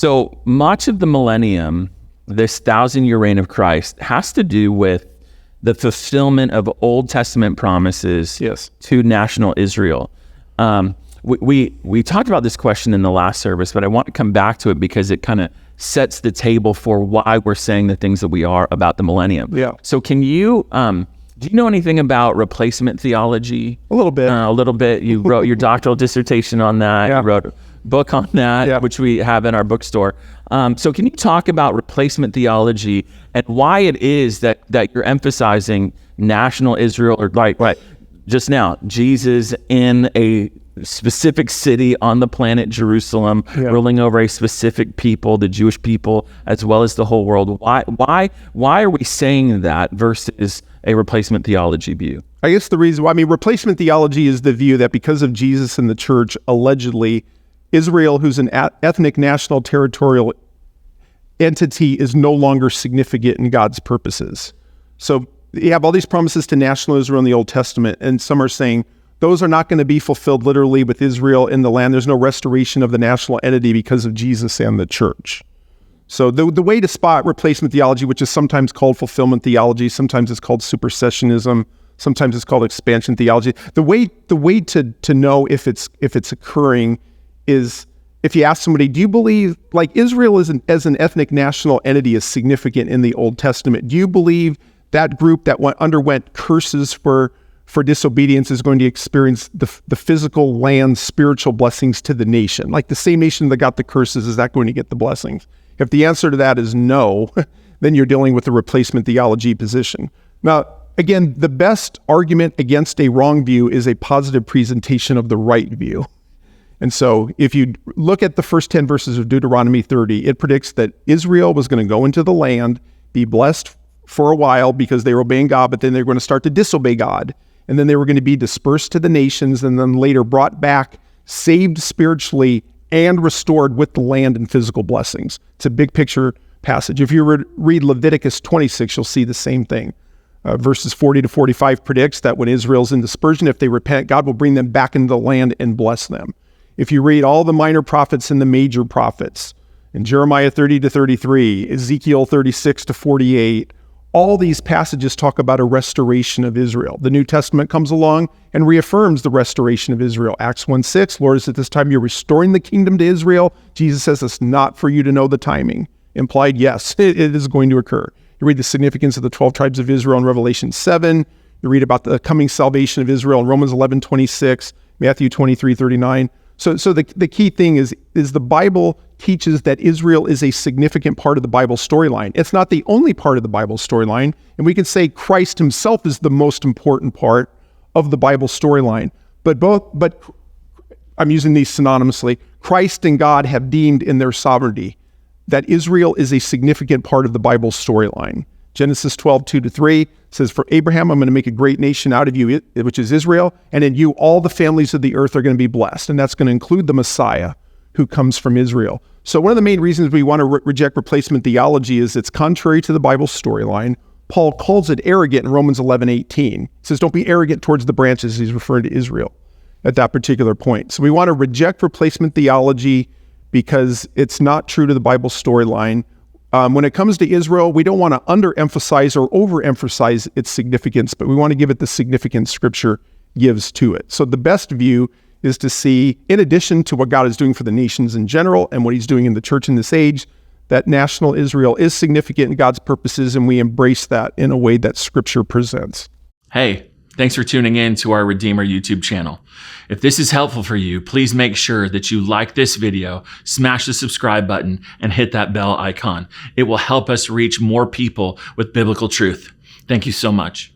So much of the millennium, this 1,000-year reign of Christ, has to do with the fulfillment of Old Testament promises to national Israel. We talked about this question in the last service, but I want to come back to it because it kind of sets the table for why we're saying the things that we are about the millennium. Yeah. So can you, do you know anything about replacement theology? A little bit. A little bit. You wrote your doctoral dissertation on that. Yeah. You wrote a book on that, which we have in our bookstore. So can you talk about replacement theology and why it is that you're emphasizing national Israel, or like just now, Jesus in a specific city on the planet, Jerusalem, ruling over a specific people, the Jewish people, as well as the whole world. Why are we saying that versus a replacement theology view? I guess the reason why, replacement theology is the view that because of Jesus and the church, allegedly, Israel, who's an ethnic, national, territorial entity, is no longer significant in God's purposes. So you have all these promises to national Israel in the Old Testament, and some are saying those are not going to be fulfilled literally with Israel in the land. There's no restoration of the national entity because of Jesus and the church. So the way to spot replacement theology, which is sometimes called fulfillment theology, sometimes it's called supersessionism, sometimes it's called expansion theology. The way to know if it's occurring is if you ask somebody, do you believe like Israel as an ethnic national entity is significant in the Old Testament? Do you believe that group that underwent curses for disobedience is going to experience the physical land spiritual blessings to the nation? Like the same nation that got the curses, is that going to get the blessings? If the answer to that is no, then you're dealing with the replacement theology position. Now, again, the best argument against a wrong view is a positive presentation of the right view. And so if you look at the first 10 verses of Deuteronomy 30, it predicts that Israel was going to go into the land, be blessed for a while because they were obeying God, but then they're going to start to disobey God. And then they were going to be dispersed to the nations and then later brought back, saved spiritually, and restored with the land and physical blessings. It's a big picture passage. If you read Leviticus 26, you'll see the same thing. Verses 40 to 45 predicts that when Israel's in dispersion, if they repent, God will bring them back into the land and bless them. If you read all the minor prophets and the major prophets, in Jeremiah 30 to 33, Ezekiel 36 to 48, all these passages talk about a restoration of Israel. The New Testament comes along and reaffirms the restoration of Israel. Acts 1:6, Lord, is at this time you're restoring the kingdom to Israel. Jesus says it's not for you to know the timing. Implied, yes, it is going to occur. You read the significance of the 12 tribes of Israel in Revelation 7. You read about the coming salvation of Israel in Romans 11:26, Matthew 23:39. So the key thing is the Bible teaches that Israel is a significant part of the Bible storyline. It's not the only part of the Bible storyline, and we can say Christ himself is the most important part of the Bible storyline. But I'm using these synonymously. Christ and God have deemed in their sovereignty that Israel is a significant part of the Bible storyline. Genesis 12:2-3 says, for Abraham, I'm going to make a great nation out of you, which is Israel, and in you all the families of the earth are going to be blessed. And that's going to include the Messiah who comes from Israel. So one of the main reasons we want to reject replacement theology is it's contrary to the Bible storyline. Paul calls it arrogant in Romans 11:18. He says, don't be arrogant towards the branches. He's referring to Israel at that particular point. So we want to reject replacement theology because it's not true to the Bible storyline. When it comes to Israel, we don't want to underemphasize or overemphasize its significance, but we want to give it the significance Scripture gives to it. So the best view is to see, in addition to what God is doing for the nations in general and what he's doing in the church in this age, that national Israel is significant in God's purposes, and we embrace that in a way that Scripture presents. Hey, thanks for tuning in to our Redeemer YouTube channel. If this is helpful for you, please make sure that you like this video, smash the subscribe button, and hit that bell icon. It will help us reach more people with biblical truth. Thank you so much.